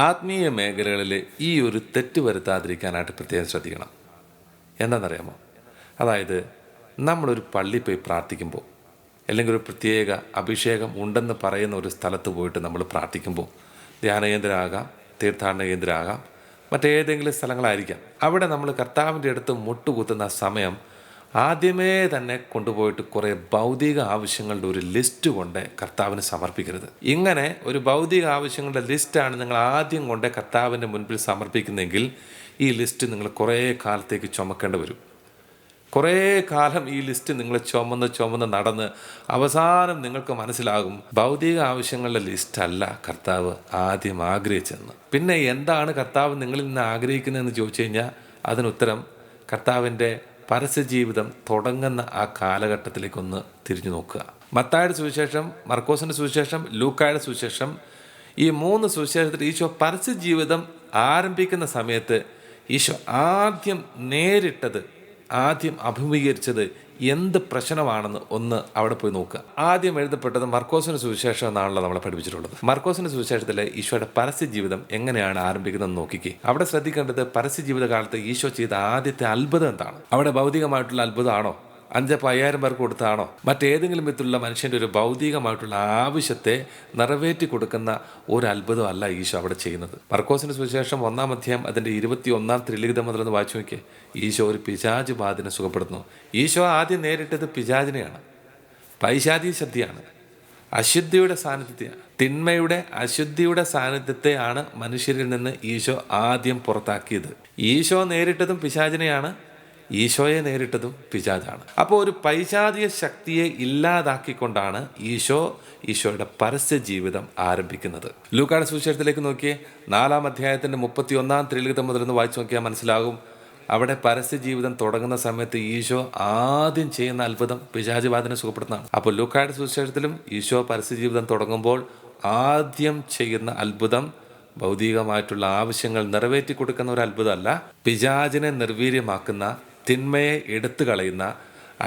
ആത്മീയ മേഖലകളിൽ ഈ ഒരു തെറ്റ് വരുത്താതിരിക്കാനായിട്ട് പ്രത്യേകം ശ്രദ്ധിക്കണം. എന്താണെന്നറിയാമോ? അതായത് നമ്മളൊരു പള്ളിയിൽ പോയി പ്രാർത്ഥിക്കുമ്പോൾ, അല്ലെങ്കിൽ ഒരു പ്രത്യേക അഭിഷേകം ഉണ്ടെന്ന് പറയുന്ന ഒരു സ്ഥലത്ത് പോയിട്ട് നമ്മൾ പ്രാർത്ഥിക്കുമ്പോൾ, ധ്യാന കേന്ദ്രമാകാം, തീർത്ഥാടന കേന്ദ്രമാകാം, മറ്റേതെങ്കിലും സ്ഥലങ്ങളായിരിക്കാം, അവിടെ നമ്മൾ കർത്താവിൻ്റെ അടുത്ത് മുട്ടുകുത്തുന്ന സമയം ആദ്യമേ തന്നെ കൊണ്ടുപോയിട്ട് കുറേ ഭൗതിക ആവശ്യങ്ങളുടെ ഒരു ലിസ്റ്റ് കൊണ്ട് കർത്താവിന് സമർപ്പിക്കരുത്. ഇങ്ങനെ ഒരു ഭൗതിക ആവശ്യങ്ങളുടെ ലിസ്റ്റാണ് നിങ്ങൾ ആദ്യം കൊണ്ട് കർത്താവിൻ്റെ മുൻപിൽ സമർപ്പിക്കുന്നതെങ്കിൽ ഈ ലിസ്റ്റ് നിങ്ങൾ കുറേ കാലത്തേക്ക് ചുമക്കേണ്ടി വരും. കുറേ കാലം ഈ ലിസ്റ്റ് നിങ്ങൾ ചുമന്ന് നടന്ന് അവസാനം നിങ്ങൾക്ക് മനസ്സിലാകും ഭൗതിക ആവശ്യങ്ങളുടെ ലിസ്റ്റല്ല കർത്താവ് ആദ്യം ആഗ്രഹിച്ചതെന്ന്. പിന്നെ എന്താണ് കർത്താവ് നിങ്ങളിൽ നിന്ന് ആഗ്രഹിക്കുന്നതെന്ന് ചോദിച്ചു കഴിഞ്ഞാൽ അതിനുത്തരം കർത്താവിൻ്റെ പരസ്യജീവിതം തുടങ്ങുന്ന ആ കാലഘട്ടത്തിലേക്കൊന്ന് തിരിഞ്ഞു നോക്കുക. മത്തായിയുടെ സുവിശേഷം, മർക്കോസിൻ്റെ സുവിശേഷം, ലൂക്കായുടെ സുവിശേഷം, ഈ 3 സുവിശേഷത്തിൽ ഈശോ പരസ്യജീവിതം ആരംഭിക്കുന്ന സമയത്ത് ഈശോ ആദ്യം അഭിമുഖീകരിച്ചത് എന്ത് പ്രശ്നമാണെന്ന് ഒന്ന് അവിടെ പോയി നോക്കുക. ആദ്യം എഴുതപ്പെട്ടത് മർക്കോസിൻ്റെ സുവിശേഷം എന്നാണല്ലോ നമ്മളെ പഠിപ്പിച്ചിട്ടുള്ളത്. മർക്കോസിൻ്റെ സുവിശേഷത്തിലെ ഈശോയുടെ പരസ്യ ജീവിതം എങ്ങനെയാണ് ആരംഭിക്കുന്നതെന്ന് നോക്കിക്കേ. അവിടെ ശ്രദ്ധിക്കേണ്ടത് പരസ്യ ജീവിത കാലത്ത് ഈശോ ചെയ്ത ആദ്യത്തെ അത്ഭുതം എന്താണ്? അവിടെ ഭൗതികമായിട്ടുള്ള അത്ഭുതമാണോ? 5,000 പേർക്ക് കൊടുത്താണോ? മറ്റേതെങ്കിലും വിധത്തിലുള്ള മനുഷ്യൻ്റെ ഒരു ഭൗതികമായിട്ടുള്ള ആവശ്യത്തെ നിറവേറ്റി കൊടുക്കുന്ന ഒരു അത്ഭുതമല്ല ഈശോ അവിടെ ചെയ്യുന്നത്. മർക്കോസിൻ്റെ സുവിശേഷം 1-ാം അധ്യായം അതിൻ്റെ 21-ാം തിരുലിഖിതം മുതലൊന്ന് വായിച്ചു നോക്കിയേ. ഈശോ ഒരു പിശാച് ബാധിനെ സുഖപ്പെടുത്തുന്നു. ഈശോ ആദ്യം നേരിട്ടത് പിശാചിനെയാണ്, പൈശാചിക ശക്തിയാണ്, അശുദ്ധിയുടെ സാന്നിധ്യത്തെയാണ്, തിന്മയുടെ അശുദ്ധിയുടെ സാന്നിധ്യത്തെയാണ് മനുഷ്യരിൽ നിന്ന് ഈശോ ആദ്യം പുറത്താക്കിയത്. ഈശോ നേരിട്ടതും പിശാചിനെയാണ്, ഈശോയെ നേരിട്ടതും പിശാചാണ്. അപ്പോൾ ഒരു പൈശാചിക ശക്തിയെ ഇല്ലാതാക്കിക്കൊണ്ടാണ് ഈശോയുടെ പരസ്യ ജീവിതം ആരംഭിക്കുന്നത്. ലൂക്കായുടെ സുവിശേഷത്തിലേക്ക് നോക്കിയേ. 4-ാം അധ്യായത്തിൻ്റെ 31-ാം തിരുലിഖിതം മുതലൊന്ന് വായിച്ചു നോക്കിയാൽ മനസ്സിലാകും. അവിടെ പരസ്യ ജീവിതം തുടങ്ങുന്ന സമയത്ത് ഈശോ ആദ്യം ചെയ്യുന്ന അത്ഭുതം പിശാച് ബാധനെ സുഖപ്പെടുത്തുന്നതാണ്. അപ്പോൾ ലൂക്കായുടെ സുവിശേഷത്തിലും ഈശോ പരസ്യ ജീവിതം തുടങ്ങുമ്പോൾ ആദ്യം ചെയ്യുന്ന അത്ഭുതം ഭൗതികമായിട്ടുള്ള ആവശ്യങ്ങൾ നിറവേറ്റി കൊടുക്കുന്ന ഒരു അത്ഭുതമല്ല, പിശാചിനെ നിർവീര്യമാക്കുന്ന, തിന്മയെ എടുത്തു കളയുന്ന,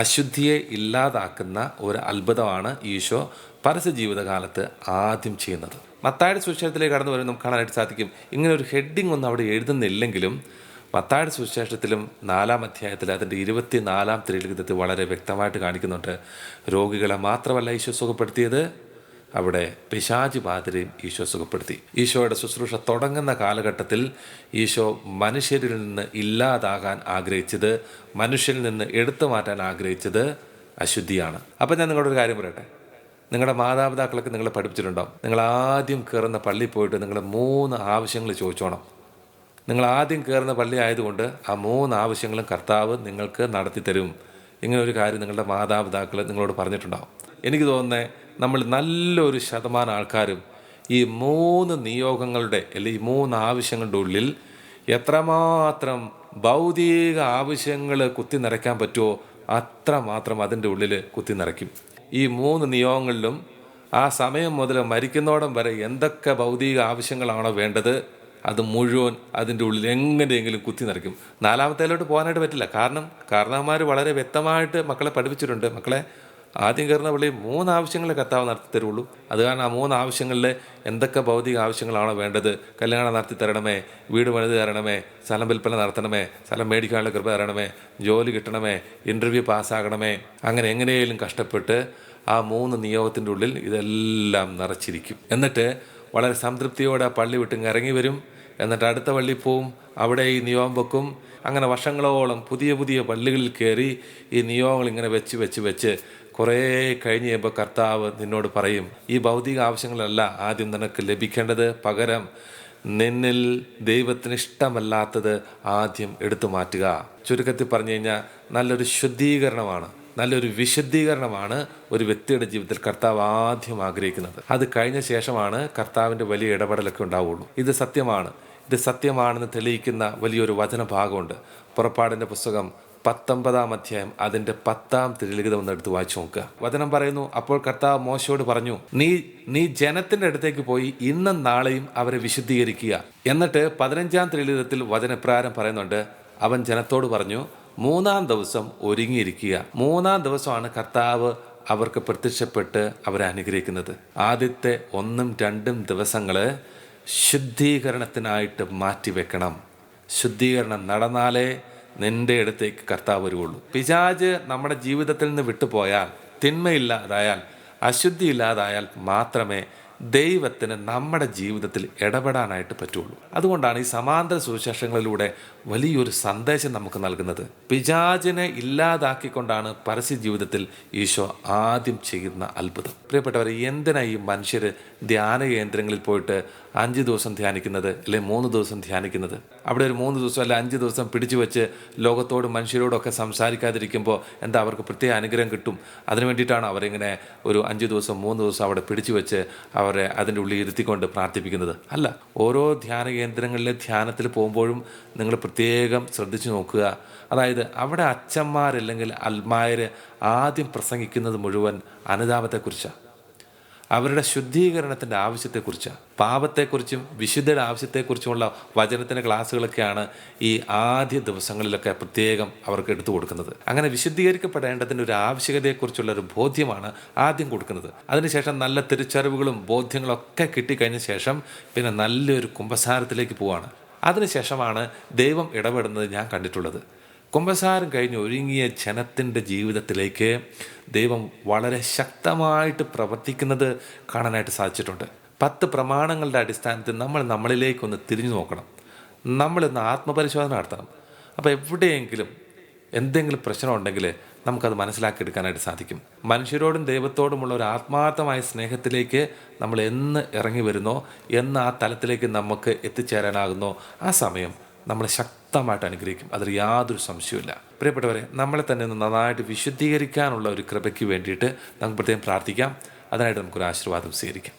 അശുദ്ധിയെ ഇല്ലാതാക്കുന്ന ഒരു അത്ഭുതമാണ് ഈശോ പരസ്യ ജീവിതകാലത്ത് ആദ്യം ചെയ്യുന്നത്. മത്തായിയുടെ സുവിശേഷത്തിലേക്ക് കടന്നു വരുമ്പോൾ നമുക്ക് കാണാനായിട്ട് സാധിക്കും. ഇങ്ങനെ ഒരു ഹെഡിങ് ഒന്നും അവിടെ എഴുതുന്നില്ലെങ്കിലും മത്തായിയുടെ സുവിശേഷത്തിലും 4-ാം അധ്യായത്തിൽ അതിൻ്റെ 24-ാം തിരുലിഖിതത്തിൽ വളരെ വ്യക്തമായിട്ട് കാണിക്കുന്നുണ്ട്. രോഗികളെ മാത്രമല്ല ഈശോ സുഖപ്പെടുത്തിയത്, അവിടെ പിശാച് ബാധിതരെയും ഈശോ സുഖപ്പെടുത്തി. ഈശോയുടെ ശുശ്രൂഷ തുടങ്ങുന്ന കാലഘട്ടത്തിൽ ഈശോ മനുഷ്യരിൽ നിന്ന് ഇല്ലാതാകാൻ ആഗ്രഹിച്ചത്, മനുഷ്യരിൽ നിന്ന് എടുത്തു മാറ്റാൻ ആഗ്രഹിച്ചത് അശുദ്ധിയാണ്. അപ്പം ഞാൻ നിങ്ങളോടൊരു കാര്യം പറയട്ടെ. നിങ്ങളുടെ മാതാപിതാക്കളൊക്കെ നിങ്ങളെ പഠിപ്പിച്ചിട്ടുണ്ടാവും. നിങ്ങൾ ആദ്യം കയറുന്ന പള്ളിയിൽ പോയിട്ട് നിങ്ങൾ 3 ആവശ്യങ്ങൾ ചോദിച്ചോണം. നിങ്ങൾ ആദ്യം കയറുന്ന പള്ളി ആയതുകൊണ്ട് ആ 3 ആവശ്യങ്ങളും കർത്താവ് നിങ്ങൾക്ക് നടത്തി തരും. ഇങ്ങനെ ഒരു കാര്യം നിങ്ങളുടെ മാതാപിതാക്കൾ നിങ്ങളോട് പറഞ്ഞിട്ടുണ്ടാവും. എനിക്ക് തോന്നുന്നത് നമ്മൾ നല്ലൊരു ശതമാനം ആൾക്കാരും ഈ 3 നിയോഗങ്ങളുടെ അല്ലെങ്കിൽ ഈ 3 ആവശ്യങ്ങളുടെ ഉള്ളിൽ എത്രമാത്രം ഭൗതിക ആവശ്യങ്ങൾ കുത്തി നിറയ്ക്കാൻ പറ്റുമോ അത്രമാത്രം അതിൻ്റെ ഉള്ളിൽ കുത്തി നിറയ്ക്കും. ഈ 3 നിയോഗങ്ങളിലും ആ സമയം മുതൽ മരിക്കുന്നോടം വരെ എന്തൊക്കെ ഭൗതിക ആവശ്യങ്ങളാണോ വേണ്ടത് അത് മുഴുവൻ അതിൻ്റെ ഉള്ളിൽ എങ്ങനെയെങ്കിലും കുത്തി നിറയ്ക്കും. 4-ാമത്തേലോട്ട് പോകാനായിട്ട് പറ്റില്ല. കാരണവന്മാർ വളരെ വ്യക്തമായിട്ട് മക്കളെ പഠിപ്പിച്ചിട്ടുണ്ട്. മക്കളെ ആദ്യം കയറുന്ന പള്ളി 3 ആവശ്യങ്ങൾ കർത്താവ് നടത്തി തരുള്ളൂ. അത് കാരണം ആ 3 ആവശ്യങ്ങളിൽ എന്തൊക്കെ ഭൗതിക ആവശ്യങ്ങളാണോ വേണ്ടത്, കല്യാണം നടത്തി തരണമേ, വീട് പണിത് തരണമേ, സ്ഥലം വിൽപ്പന നടത്തണമേ, സ്ഥലം മേടിക്കാനുള്ള കൃപ തരണമേ, ജോലി കിട്ടണമേ, ഇൻ്റർവ്യൂ പാസ്സാകണമേ, അങ്ങനെ എങ്ങനെയെങ്കിലും കഷ്ടപ്പെട്ട് ആ 3 നിയോഗത്തിൻ്റെ ഉള്ളിൽ ഇതെല്ലാം നിറച്ചിരിക്കും. എന്നിട്ട് വളരെ സംതൃപ്തിയോടെ ആ പള്ളി വിട്ട് ഇറങ്ങി വരും. എന്നിട്ട് അടുത്ത പള്ളിയിൽ പോവും, അവിടെ ഈ നിയോഗം വെക്കും. അങ്ങനെ വർഷങ്ങളോളം പുതിയ പള്ളികളിൽ കയറി ഈ നിയോഗങ്ങൾ ഇങ്ങനെ വെച്ച് കുറേ കഴിഞ്ഞ് കഴിയുമ്പോൾ കർത്താവ് നിന്നോട് പറയും, ഈ ഭൗതിക ആവശ്യങ്ങളല്ല ആദ്യം നിനക്ക് ലഭിക്കേണ്ടത്, പകരം നിന്നിൽ ദൈവത്തിന് ഇഷ്ടമല്ലാത്തത് ആദ്യം എടുത്തു മാറ്റുക. ചുരുക്കത്തിൽ പറഞ്ഞു കഴിഞ്ഞാൽ നല്ലൊരു ശുദ്ധീകരണമാണ്, നല്ലൊരു വിശുദ്ധീകരണമാണ് ഒരു വ്യക്തിയുടെ ജീവിതത്തിൽ കർത്താവ് ആദ്യം ആഗ്രഹിക്കുന്നത്. അത് കഴിഞ്ഞ ശേഷമാണ് കർത്താവിൻ്റെ വലിയ ഇടപെടലൊക്കെ ഉണ്ടാവുള്ളൂ. ഇത് സത്യമാണെന്ന് തെളിയിക്കുന്ന വലിയൊരു വചനഭാഗമുണ്ട്. പുറപ്പാടിൻ്റെ പുസ്തകം 19-ാം അധ്യായം അതിൻ്റെ 10-ാം തിരുലിഖിതം ഒന്ന് എടുത്ത് വായിച്ചു നോക്കുക. വചനം പറയുന്നു, അപ്പോൾ കർത്താവ് മോശയോട് പറഞ്ഞു, നീ ജനത്തിൻ്റെ അടുത്തേക്ക് പോയി ഇന്നും നാളെയും അവരെ വിശുദ്ധീകരിക്കുക. എന്നിട്ട് 15-ാം തിരുലിഖിതത്തിൽ വചനപ്രകാരം പറയുന്നുണ്ട്, അവൻ ജനത്തോട് പറഞ്ഞു, 3-ാം ദിവസം ഒരുങ്ങിയിരിക്കുക. 3-ാം ദിവസമാണ് കർത്താവ് അവർക്ക് പ്രത്യക്ഷപ്പെട്ട് അവരെ അനുഗ്രഹിക്കുന്നത്. ആദ്യത്തെ 1-2 ദിവസങ്ങൾ ശുദ്ധീകരണത്തിനായിട്ട് മാറ്റിവെക്കണം. ശുദ്ധീകരണം നടന്നാലേ നിൻ്റെ അടുത്തേക്ക് കർത്താവ് വരുള്ളൂ. പിശാച് നമ്മുടെ ജീവിതത്തിൽ നിന്ന് വിട്ടുപോയാൽ, തിന്മയില്ലാതായാൽ, അശുദ്ധി ഇല്ലാതായാൽ മാത്രമേ ദൈവത്തിന് നമ്മുടെ ജീവിതത്തിൽ ഇടപെടാനായിട്ട് പറ്റുള്ളൂ. അതുകൊണ്ടാണ് ഈ സമാന്തര സുവിശേഷങ്ങളിലൂടെ വലിയൊരു സന്ദേശം നമുക്ക് നൽകുന്നത്. പിശാചിനെ ഇല്ലാതാക്കിക്കൊണ്ടാണ് പരസ്യ ജീവിതത്തിൽ ഈശോ ആദ്യം ചെയ്യുന്ന അത്ഭുതം. പ്രിയപ്പെട്ടവരെ, എന്തിനാ ഈ മനുഷ്യർ ധ്യാന കേന്ദ്രങ്ങളിൽ പോയിട്ട് 5 ദിവസം ധ്യാനിക്കുന്നത്, അല്ലെങ്കിൽ 3 ദിവസം ധ്യാനിക്കുന്നത്? അവിടെ ഒരു 3 ദിവസം അല്ല 5 ദിവസം പിടിച്ചു വെച്ച് ലോകത്തോടും മനുഷ്യരോടൊക്കെ സംസാരിക്കാതിരിക്കുമ്പോൾ എന്താ അവർക്ക് പ്രത്യേക അനുഗ്രഹം കിട്ടും? അതിനു വേണ്ടിയിട്ടാണ് അവരിങ്ങനെ ഒരു 5 ദിവസം 3 ദിവസം അവിടെ പിടിച്ചു വെച്ച് അവരെ അതിൻ്റെ ഉള്ളിൽ ഇരുത്തിക്കൊണ്ട് പ്രാർത്ഥിപ്പിക്കുന്നത്? അല്ല. ഓരോ ധ്യാന കേന്ദ്രങ്ങളിലെ ധ്യാനത്തിൽ പോകുമ്പോഴും നിങ്ങൾ പ്രത്യേകം ശ്രദ്ധിച്ചു നോക്കുക. അതായത് അവിടെ അച്ഛന്മാരല്ലെങ്കിൽ അൽമായർ ആദ്യം പ്രസംഗിക്കുന്നത് മുഴുവൻ അനുതാപത്തെക്കുറിച്ചാണ്, അവരുടെ ശുദ്ധീകരണത്തിൻ്റെ ആവശ്യത്തെക്കുറിച്ചാണ്, പാപത്തെക്കുറിച്ചും വിശുദ്ധയുടെ ആവശ്യത്തെക്കുറിച്ചുമുള്ള വചനത്തിൻ്റെ ക്ലാസ്സുകളൊക്കെയാണ് ഈ ആദ്യ ദിവസങ്ങളിലൊക്കെ പ്രത്യേകം അവർക്ക് എടുത്തു കൊടുക്കുന്നത്. അങ്ങനെ വിശുദ്ധീകരിക്കപ്പെടേണ്ടതിൻ്റെ ഒരു ആവശ്യകതയെക്കുറിച്ചുള്ള ഒരു ബോധ്യമാണ് ആദ്യം കൊടുക്കുന്നത്. അതിനുശേഷം നല്ല തിരിച്ചറിവുകളും ബോധ്യങ്ങളൊക്കെ കിട്ടിക്കഴിഞ്ഞ ശേഷം പിന്നെ നല്ലൊരു കുമ്പസാരത്തിലേക്ക് പോവാണ്. അതിനുശേഷമാണ് ദൈവം ഇടപെടുന്നത് ഞാൻ കണ്ടിട്ടുള്ളത്. കുമ്പസാരം കഴിഞ്ഞ് ഒരുങ്ങിയ ജനത്തിൻ്റെ ജീവിതത്തിലേക്ക് ദൈവം വളരെ ശക്തമായിട്ട് പ്രവർത്തിക്കുന്നത് കാണാനായിട്ട് സാധിച്ചിട്ടുണ്ട്. 10 പ്രമാണങ്ങളുടെ അടിസ്ഥാനത്തിൽ നമ്മളിലേക്കൊന്ന് തിരിഞ്ഞു നോക്കണം. നമ്മളിന്ന് ആത്മപരിശോധന നടത്തണം. അപ്പോൾ എവിടെയെങ്കിലും എന്തെങ്കിലും പ്രശ്നമുണ്ടെങ്കിൽ നമുക്കത് മനസ്സിലാക്കിയെടുക്കാനായിട്ട് സാധിക്കും. മനുഷ്യരോടും ദൈവത്തോടുമുള്ള ഒരു ആത്മാർത്ഥമായ സ്നേഹത്തിലേക്ക് നമ്മൾ എന്ന് ഇറങ്ങി വരുന്നോ, എന്ന് ആ തലത്തിലേക്ക് നമുക്ക് എത്തിച്ചേരാനാകുന്നോ, ആ സമയം നമ്മളെ ശക്തമായിട്ട് അനുഗ്രഹിക്കും. അതിൽ യാതൊരു സംശയവുമില്ല. പ്രിയപ്പെട്ടവരെ, നമ്മളെ തന്നെ ഒന്ന് നന്നായിട്ട് വിശുദ്ധീകരിക്കാനുള്ള ഒരു കൃപയ്ക്ക് വേണ്ടിയിട്ട് നമുക്ക് പ്രത്യേകം പ്രാർത്ഥിക്കാം. അതിനായിട്ട് നമുക്കൊരു ആശീർവാദം സ്വീകരിക്കാം.